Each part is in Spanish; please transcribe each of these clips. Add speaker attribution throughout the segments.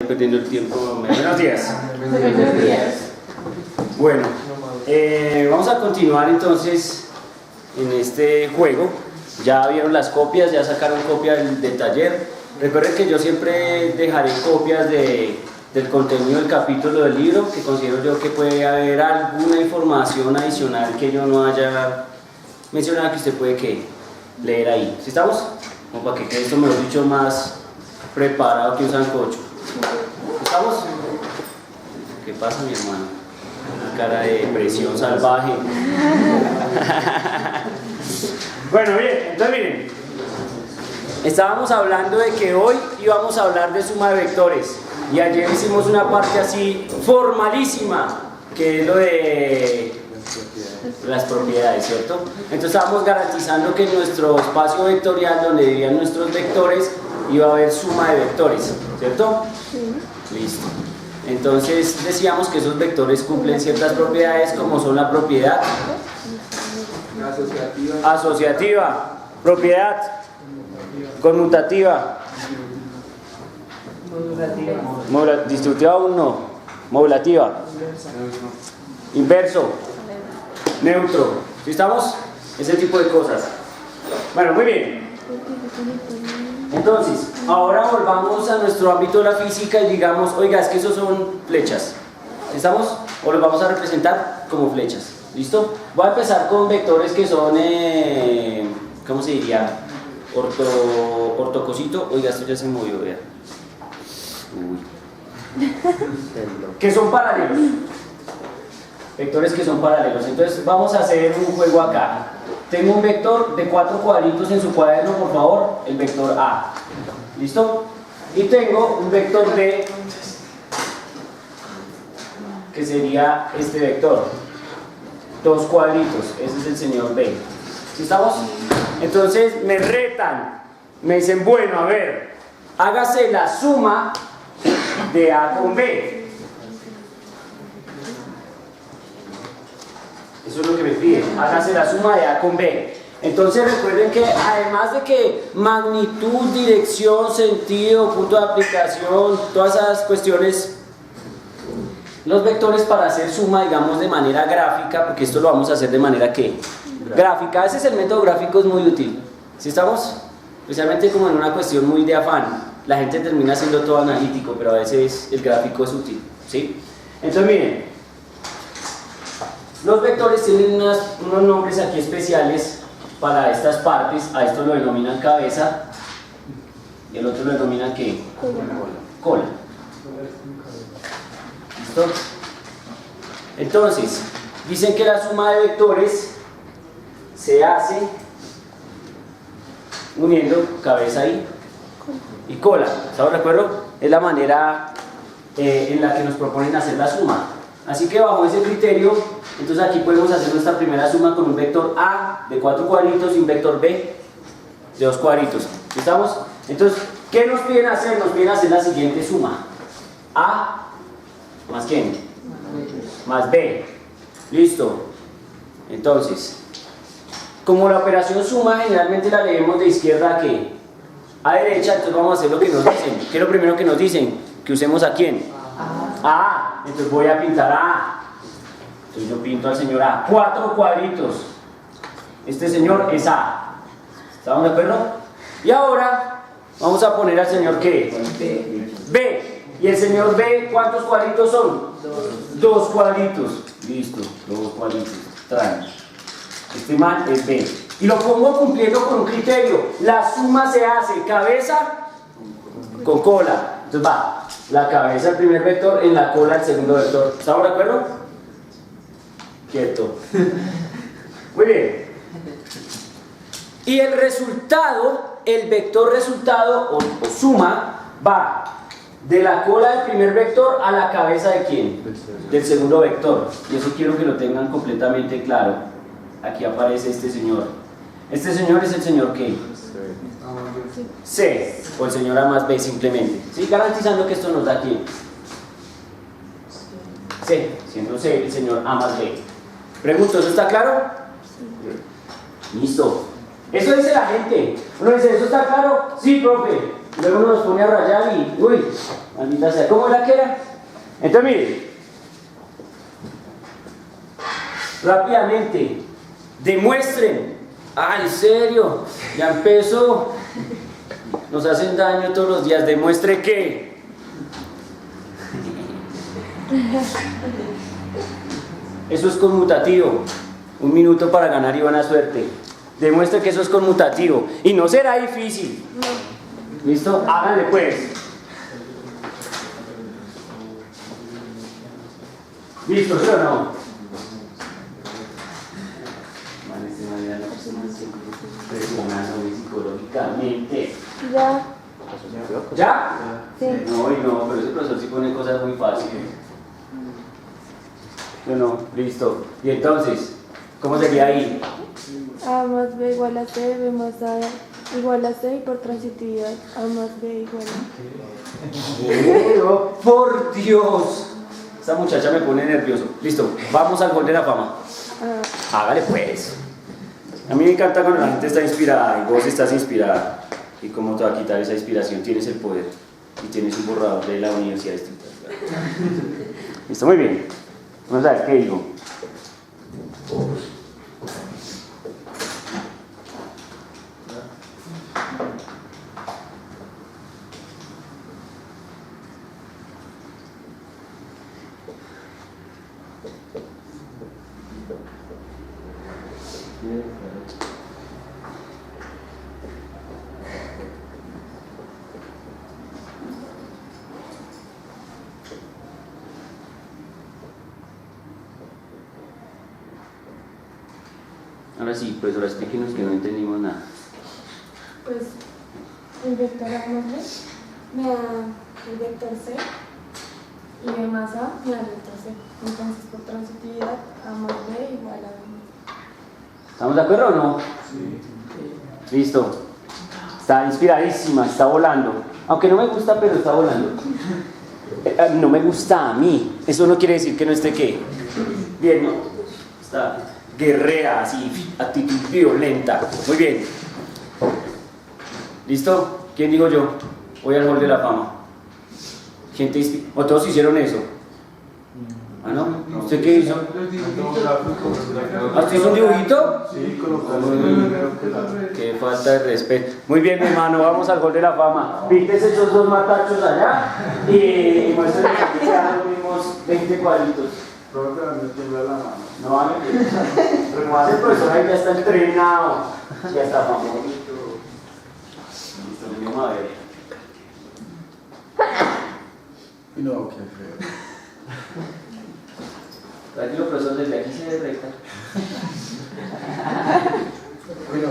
Speaker 1: Perdiendo el tiempo. Buenos días.
Speaker 2: Buenos días.
Speaker 1: Bueno, vamos a continuar entonces en este juego. Ya vieron las copias, ya sacaron copias del taller. Recuerden que yo siempre dejaré copias del contenido del capítulo del libro, que considero yo que puede haber alguna información adicional que yo no haya mencionado que usted puede leer ahí. ¿Sí estamos? Como para que quede esto, mejor dicho, más preparado que un sancocho. ¿Estamos? ¿Qué pasa, mi hermano? Una cara de presión salvaje. Bueno, bien, entonces miren. Estábamos hablando de que hoy íbamos a hablar de suma de vectores. Y ayer hicimos una parte así formalísima, que es lo de las propiedades, ¿cierto? Entonces estábamos garantizando que en nuestro espacio vectorial, donde irían nuestros vectores, iba a haber suma de vectores, ¿cierto? Sí. Listo. Entonces decíamos que esos vectores cumplen ciertas propiedades, como son la propiedad asociativa, propiedad conmutativa, distributiva aún no, modulativa, inverso, neutro. ¿Sí estamos? Ese tipo de cosas. Bueno, muy bien. Entonces, ahora volvamos a nuestro ámbito de la física y digamos, oiga, es que esos son flechas. ¿Estamos? O los vamos a representar como flechas. ¿Listo? Voy a empezar con vectores que son, ¿cómo se diría? Ortocosito. Oiga, esto ya se movió, vea. Uy. Que son paralelos. Vectores que son paralelos. Entonces, vamos a hacer un juego acá. Tengo un vector de 4 cuadritos en su cuaderno, por favor, el vector A. ¿Listo? Y tengo un vector B, que sería este vector. 2 cuadritos, ese es el señor B. ¿Sí estamos? Entonces me retan, me dicen, bueno, a ver, hágase la suma de A con B. Eso es lo que me piden, hágase la suma de A con B. Entonces recuerden que además de que magnitud, dirección, sentido, punto de aplicación, todas esas cuestiones, los vectores para hacer suma, digamos, de manera gráfica, porque esto lo vamos a hacer de manera ¿qué? Gráfica. A veces el método gráfico es muy útil. ¿Sí estamos? Especialmente como en una cuestión muy de afán. La gente termina siendo todo analítico, pero a veces el gráfico es útil. ¿Sí? Entonces miren, los vectores tienen unos nombres aquí especiales para estas partes. A esto lo denominan cabeza y el otro lo denominan ¿qué? Cola. ¿Listo? Entonces, dicen que la suma de vectores se hace uniendo cabeza y cola. ¿Estamos de acuerdo? Es la manera en la que nos proponen hacer la suma. Así que bajo ese criterio, entonces aquí podemos hacer nuestra primera suma con un vector A de 4 cuadritos y un vector B de 2 cuadritos. ¿Estamos? Entonces, ¿qué nos piden hacer? Nos piden hacer la siguiente suma. A más ¿quién? Más B. Listo. Entonces, como la operación suma generalmente la leemos de izquierda a ¿qué? A derecha, entonces vamos a hacer lo que nos dicen. ¿Qué es lo primero que nos dicen? Que usemos ¿a quién? A. Entonces voy a pintar a A. Entonces yo pinto al señor A. 4 cuadritos. Este señor es A. ¿Estamos de acuerdo? Y ahora vamos a poner al señor ¿qué? B. ¿Y el señor B cuántos cuadritos son? 2 cuadritos. Listo, 2 cuadritos. Traen. Este man es B. Y lo pongo cumpliendo con un criterio. La suma se hace cabeza con cola. Entonces va la cabeza el primer vector, en la cola el segundo vector. ¿Estamos de acuerdo? Quieto. Muy bien. Y el resultado, el vector resultado o suma, va de la cola del primer vector a la cabeza ¿de quién? Del segundo vector. Y eso quiero que lo tengan completamente claro. Aquí aparece este señor. Este señor es el señor ¿qué? C. O el señor A más B simplemente. ¿Sí? Garantizando que esto nos da aquí C, siendo C el señor A más B. Pregunto, ¿eso está claro? Listo. Eso dice la gente. Uno dice, ¿eso está claro? Sí, profe. Luego uno nos pone a rayar y, uy, Maldita sea, ¿cómo era que era? Entonces miren, rápidamente, demuestren. Ah, ¿en serio? Ya empezó. Nos hacen daño todos los días. Demuestre que. Eso es conmutativo. 1 minuto para ganar y buena suerte. Demuestre que eso es conmutativo. Y no será difícil. No. ¿Listo? Háganle pues. ¿Listo, sí o no? Presionándome psicológicamente.
Speaker 2: Ya.
Speaker 1: ¿Ya?
Speaker 2: Sí.
Speaker 1: No, pero ese profesor sí pone cosas muy fáciles. Bueno, listo. Y entonces, ¿cómo sería ahí?
Speaker 2: A más B igual a C, B más A igual a C y por transitividad A más B igual a...
Speaker 1: Pero, por Dios. Esta muchacha me pone nervioso. Listo, vamos al gol de la fama. Hágale pues. A mí me encanta cuando la gente está inspirada y vos estás inspirada. ¿Y cómo te va a quitar esa inspiración? Tienes el poder y tienes un borrador de la Universidad de Stuttgart. Listo, muy bien. Vamos a ver qué digo. Ahora sí, profesora, explíquenos que no entendimos nada.
Speaker 2: Pues el vector A más B me da el vector C y B más A me da el vector C. Entonces por transitividad A más B igual a B.
Speaker 1: ¿Estamos de acuerdo o no? Sí. Listo. Está inspiradísima, está volando. Aunque no me gusta, pero está volando. No me gusta a mí. Eso no quiere decir que no esté qué. Bien, ¿no? Está guerrera, así, actitud violenta. Muy bien. ¿Listo? ¿Quién digo yo? Voy al Hall de la Fama. Gente ¿O todos hicieron eso? ¿Ah, no? ¿Usted qué hizo? ¿Ah, usted hizo un dibujito? Sí, qué falta de respeto. Muy bien, mi hermano, vamos al Hall de la Fama. Píntese esos 2 matachos allá y muéstrenme que sean los mismos 20 cuadritos. No van a pero como hace el profesor ahí ya está entrenado, ya está famoso. Listo, venimos a ver.
Speaker 3: No, qué feo.
Speaker 1: Tranquilo, profesor, desde aquí se ve recta.
Speaker 3: Bueno.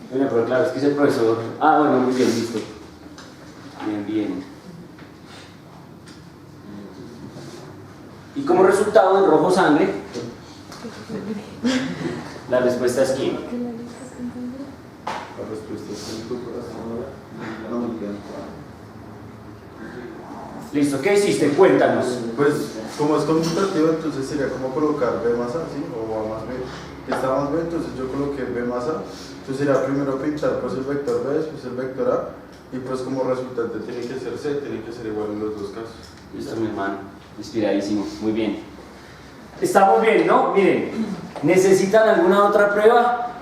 Speaker 1: Bueno, pero claro, es que es el profesor. Ah, bueno, muy bien, listo. Bien, bien. Y como resultado en rojo sangre, la respuesta es quién.
Speaker 3: La respuesta es tu corazón. No me queda.
Speaker 1: Listo, ¿qué hiciste? Cuéntanos.
Speaker 3: Pues, como es conmutativo, entonces sería como colocar B más A, ¿sí? O A más B. Está más B, entonces yo coloqué B más A. Entonces sería primero pintar pues el vector B, después el vector A. Y pues como resultante tiene que ser C, tiene que ser igual en los dos casos.
Speaker 1: Listo, mi hermano. Inspiradísimo. Muy bien. Estamos bien, ¿no? Miren, ¿necesitan alguna otra prueba?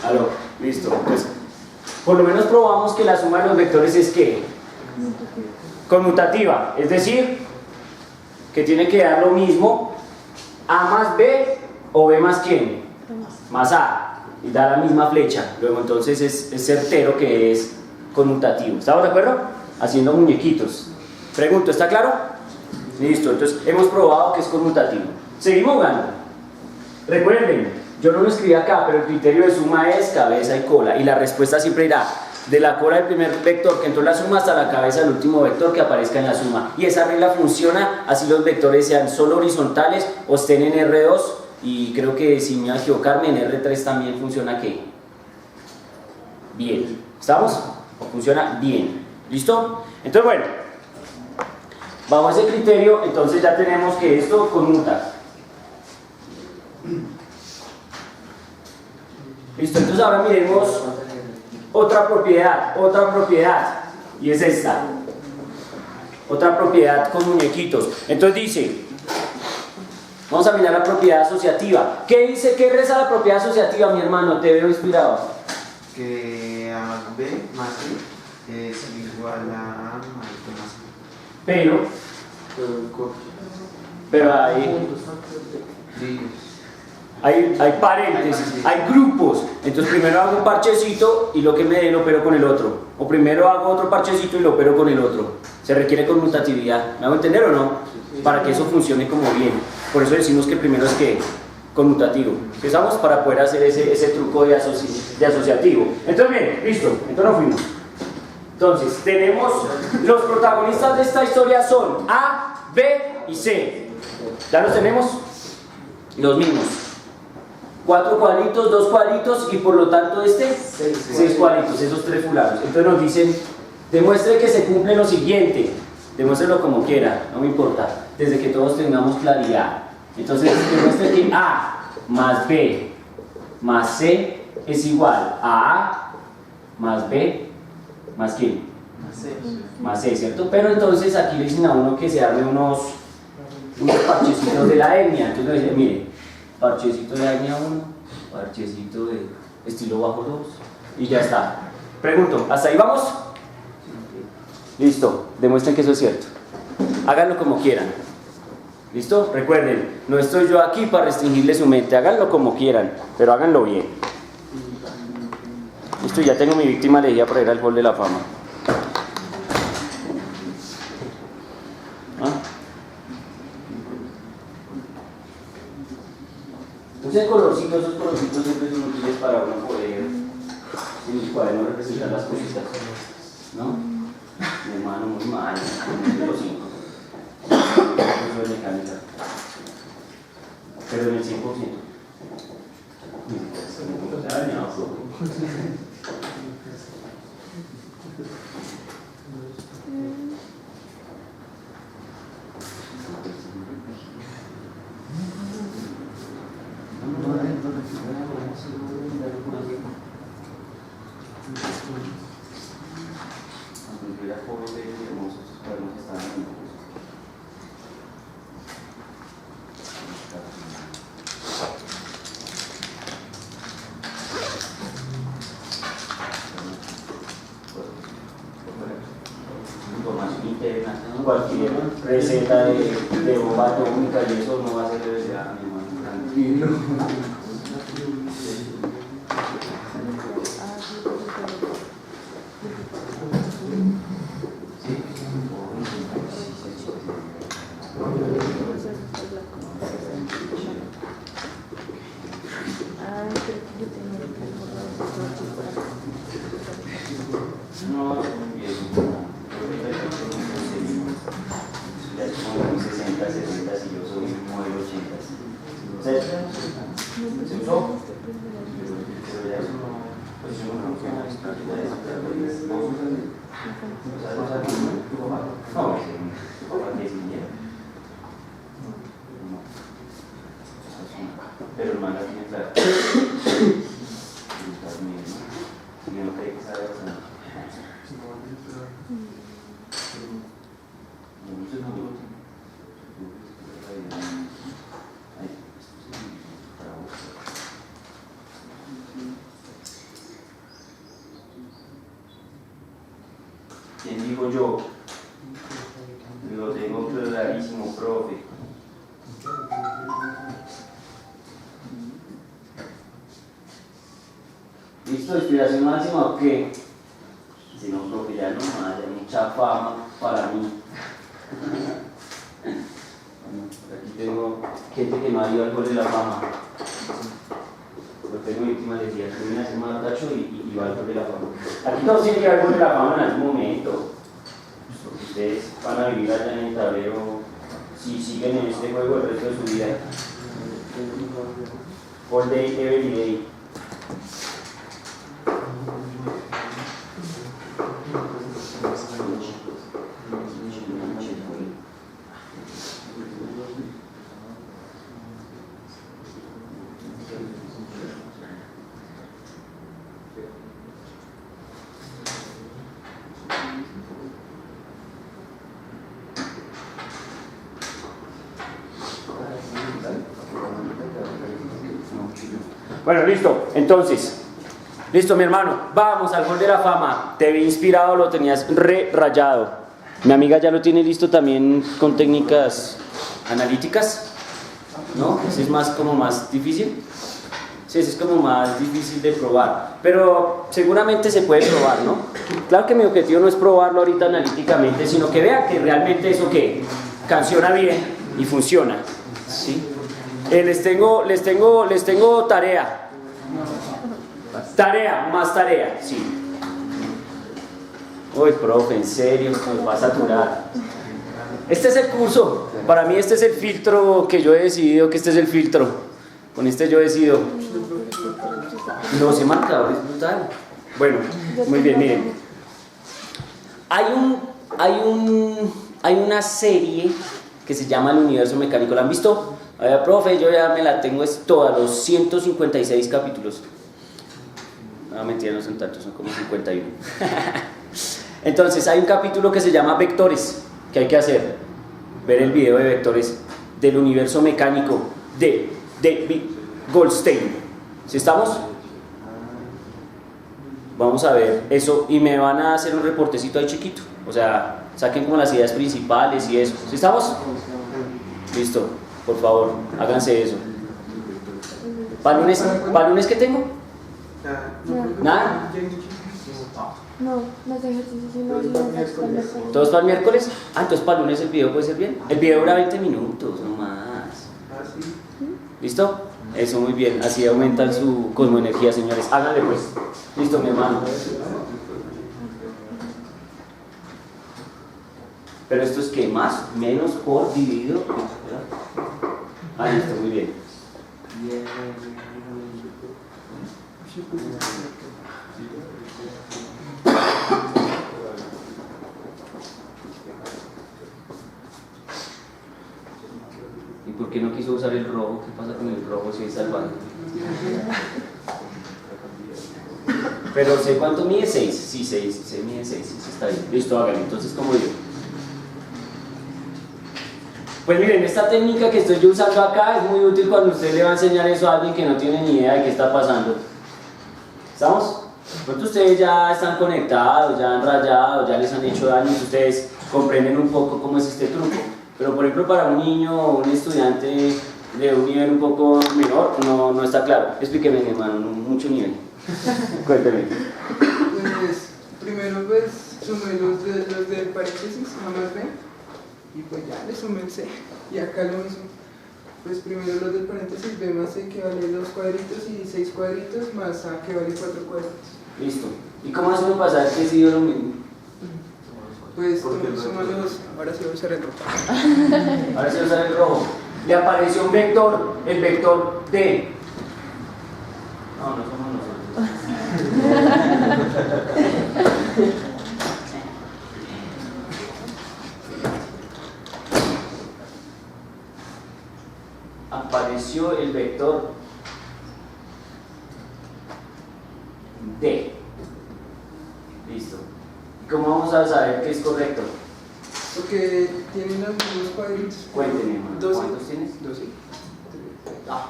Speaker 1: Aló, listo. Pues, por lo menos probamos que la suma de los vectores es ¿qué? Conmutativa. Es decir, que tiene que dar lo mismo A más B o B más ¿quién? Más A. Y da la misma flecha. Luego entonces es certero que es conmutativo. ¿Estamos de acuerdo? Haciendo muñequitos. Pregunto, ¿está claro? Listo, entonces hemos probado que es conmutativo. Seguimos jugando. Recuerden, yo no lo escribí acá, pero el criterio de suma es cabeza y cola. Y la respuesta siempre irá de la cola del primer vector que entró en la suma hasta la cabeza del último vector que aparezca en la suma. Y esa regla funciona así los vectores sean solo horizontales o estén en R2. Y creo que si me voy a equivocarme, en R3 también funciona ¿qué? Bien. ¿Estamos? Funciona bien. ¿Listo? Entonces, bueno, bajo ese criterio, entonces ya tenemos que esto conmuta. Listo, entonces ahora miremos otra propiedad, y es esta. Otra propiedad con muñequitos. Entonces dice, vamos a mirar la propiedad asociativa. ¿Qué dice? ¿Qué reza la propiedad asociativa, mi hermano? Te veo inspirado.
Speaker 4: Que A más B más C es igual a más B más C.
Speaker 1: Pero hay paréntesis, hay grupos. Entonces primero hago un parchecito y lo que me dé lo opero con el otro. O primero hago otro parchecito y lo opero con el otro. Se requiere conmutatividad. ¿Me hago entender o no? Para que eso funcione como bien. Por eso decimos que primero es que conmutativo. Empezamos para poder hacer ese truco de asociativo. Entonces bien, listo. Entonces nos fuimos. Entonces tenemos los protagonistas de esta historia son A, B y C. ¿Ya los tenemos? Los mismos. 4 cuadritos, 2 cuadritos y por lo tanto 6 cuadritos, esos 3 fulanos. Entonces nos dicen, demuestre que se cumple lo siguiente. Demuéstrelo como quiera, no me importa, desde que todos tengamos claridad. Entonces demuestre que A más B más C es igual a A más B más ¿quién? Más C, ¿cierto? Pero entonces aquí le dicen a uno que se arme unos parchecitos de la etnia. Entonces le dicen, mire, parchecito de la etnia 1, parchecito de estilo bajo 2 y ya está. Pregunto, ¿hasta ahí vamos? Listo, demuestren que eso es cierto. Háganlo como quieran. ¿Listo? Recuerden, no estoy yo aquí para restringirle su mente. Háganlo como quieran, pero háganlo bien. Listo, ya tengo mi víctima elegida para ir al Hall de la Fama. ¿Ah? Usen colorcitos, esos colorcitos siempre son útiles para uno poder en el cuaderno representar las cositas. ¿No? Mi hermano muy mal, los 5. Eso es mecánica. Pero en el 100%. Información interna, cualquier receta de bomba atómica y eso no va a ser de verdad, mi hermano, tranquilo. Pero hermano tiene claro. Yo no creo que sabe bastante. ¿Quién digo yo? Lo tengo clarísimo, profe. ¿Listo? ¿Inspiración máxima o qué? Si no, profe, ya no más, hay mucha fama para mí. Aquí tengo gente que no ha ido al Gol de la Fama. Lo tengo víctima, les decía, que viene a hacer más tacho y va al Gol de la Fama. Aquí todos tienen que ir al Gol de la Fama en algún momento. Porque ustedes van a vivir allá en el tablero si siguen en este juego el resto de su vida. All day, every day. Bueno, listo. Entonces, listo, mi hermano. Vamos al Hall de la Fama. Te vi inspirado, lo tenías re rayado. Mi amiga ya lo tiene listo también con técnicas analíticas. ¿No? Ese es como más difícil. Sí, ese es como más difícil de probar. Pero seguramente se puede probar, ¿no? Claro que mi objetivo no es probarlo ahorita analíticamente, sino que vean que realmente eso que canciona bien y funciona. ¿Sí? Les tengo tarea. Más tarea, sí. Uy, profe, en serio, me va a saturar. Este es el curso. Para mí este es el filtro que yo he decidido que este es el filtro. Con este yo decido. Los marcadores es brutal. Bueno, muy bien, miren. Hay una serie que se llama El Universo Mecánico. ¿La han visto? A ver, profe, yo ya me la tengo es toda, los 156 capítulos. No, mentira, no son tantos, son como 51. Entonces, hay un capítulo que se llama Vectores, que hay que hacer. Ver el video de vectores del universo mecánico de David Goldstein. ¿Sí estamos? Vamos a ver eso y me van a hacer un reportecito ahí chiquito. O sea, saquen como las ideas principales y eso. ¿Sí estamos? Listo, por favor, háganse eso. ¿Para lunes qué tengo? ¿Nada?
Speaker 2: No, los ejercicios y no los
Speaker 1: ¿Todos para el miércoles? Ah, entonces para el lunes el video puede ser bien. El video dura 20 minutos, no más. ¿Listo? Eso, muy bien. Así aumentan su cosmoenergía, señores. Háganle pues. Listo, mi hermano. Pero esto es que más, menos, por, dividido. Ah, listo, muy bien. ¿Y por qué no quiso usar el rojo? ¿Qué pasa con el rojo si es salvaje? Pero sé cuánto mide 6. Sí, 6, se mide 6, sí, está bien. Listo, háganlo. Entonces, como digo. Pues miren, esta técnica que estoy yo usando acá es muy útil cuando usted le va a enseñar eso a alguien que no tiene ni idea de qué está pasando. ¿Estamos? Pronto ustedes ya están conectados, ya han rayado, ya les han hecho daño, ustedes comprenden un poco cómo es este truco. Pero por ejemplo para un niño o un estudiante de un nivel un poco menor no está claro. Explíqueme, mi hermano, mucho nivel. Cuénteme.
Speaker 5: Pues primero pues sumé los del paréntesis, A más B, y pues ya le sumé el C. Y acá lo mismo. Pues primero los del paréntesis, B más C que vale 2 cuadritos y 6 cuadritos más A que vale 4 cuadritos.
Speaker 1: Listo. ¿Y cómo hacemos pasar que sí dio lo mismo?
Speaker 5: Pues súmalos, ahora sí voy a usar el rojo.
Speaker 1: Ahora se usa el rojo. Le apareció un vector, el vector D. No somos nosotros. Apareció el vector D. Listo. ¿Y cómo vamos a saber que es correcto?
Speaker 5: Porque tienen los mismos cuadritos.
Speaker 1: Cuénteme, hermano.
Speaker 5: 12.
Speaker 1: ¿Cuántos tienes?
Speaker 5: 12.
Speaker 1: Ah.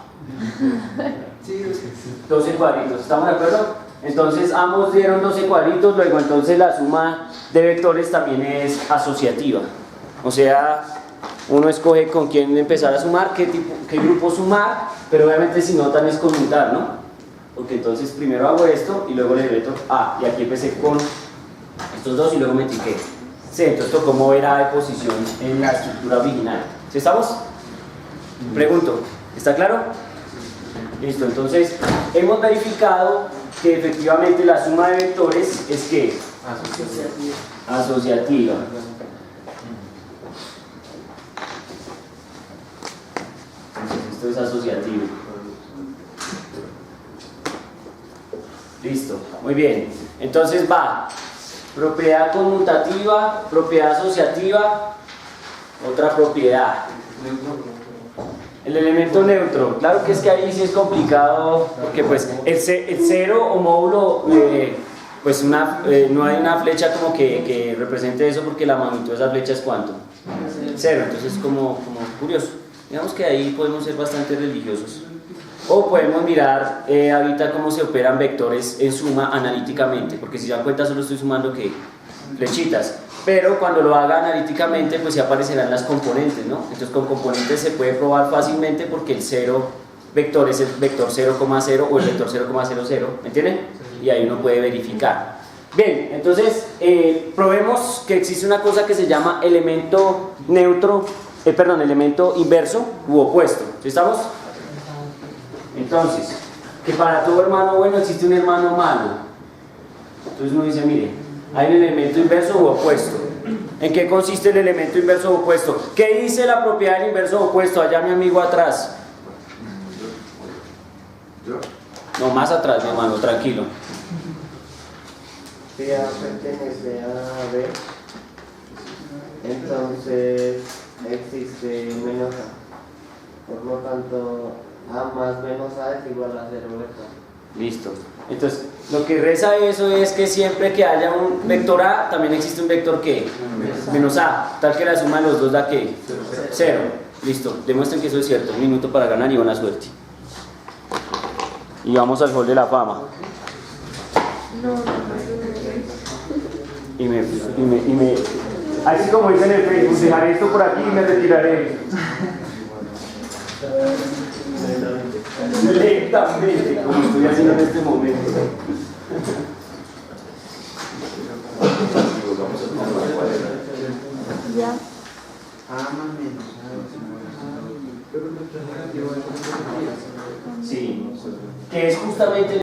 Speaker 5: Sí, 12.
Speaker 1: 12 cuadritos, ¿estamos de acuerdo? Entonces ambos dieron 12 cuadritos, luego entonces la suma de vectores también es asociativa. O sea, uno escoge con quién empezar a sumar, qué grupo sumar, pero obviamente si notan es conmutar, ¿no? Porque entonces primero hago esto y luego le meto A, y aquí empecé con estos dos y luego metí que C, entonces tocó mover A de posición en la estructura original. ¿Sí estamos? Pregunto, ¿está claro? Listo, entonces hemos verificado que efectivamente la suma de vectores es ¿qué? Asociativa. Entonces esto es asociativo. Listo, muy bien. Entonces va propiedad conmutativa, propiedad asociativa, otra propiedad. El elemento neutro, claro que es que ahí sí es complicado porque pues el cero o módulo, pues no hay una flecha como que represente eso porque la magnitud de esa flecha es ¿cuánto? 0, entonces es como curioso. Digamos que ahí podemos ser bastante religiosos. O podemos mirar ahorita cómo se operan vectores en suma analíticamente, porque si se dan cuenta solo estoy sumando que flechitas, pero cuando lo haga analíticamente pues ya aparecerán las componentes, ¿no? Entonces con componentes se puede probar fácilmente porque el vector es el vector 0,0 o el vector 0,00, ¿me entienden? Y ahí uno puede verificar. Bien, entonces probemos que existe una cosa que se llama elemento neutro, elemento inverso u opuesto. ¿Sí estamos? Entonces, que para todo hermano bueno existe un hermano malo. Entonces uno dice, mire, hay un elemento inverso u opuesto. ¿En qué consiste el elemento inverso u opuesto? ¿Qué dice la propiedad del inverso u opuesto? Allá mi amigo atrás. No, más atrás, mi hermano, tranquilo.
Speaker 6: Si A pertenece a B, entonces existe menos A. Por lo tanto, A más menos A es igual a 0 vector.
Speaker 1: Listo. Entonces, lo que reza eso es que siempre que haya un vector A, también existe un vector ¿qué? Menos A. Tal que la suma de los dos da ¿qué? 0. Listo. Demuestren que eso es cierto. Un minuto para ganar y buena suerte. Y vamos al Hall de la Fama. Así como dicen en el Facebook, dejaré esto por aquí y me retiraré. Lentamente, como estoy haciendo en este momento.
Speaker 2: Ya.
Speaker 4: A más menos.
Speaker 1: Sí, que es justamente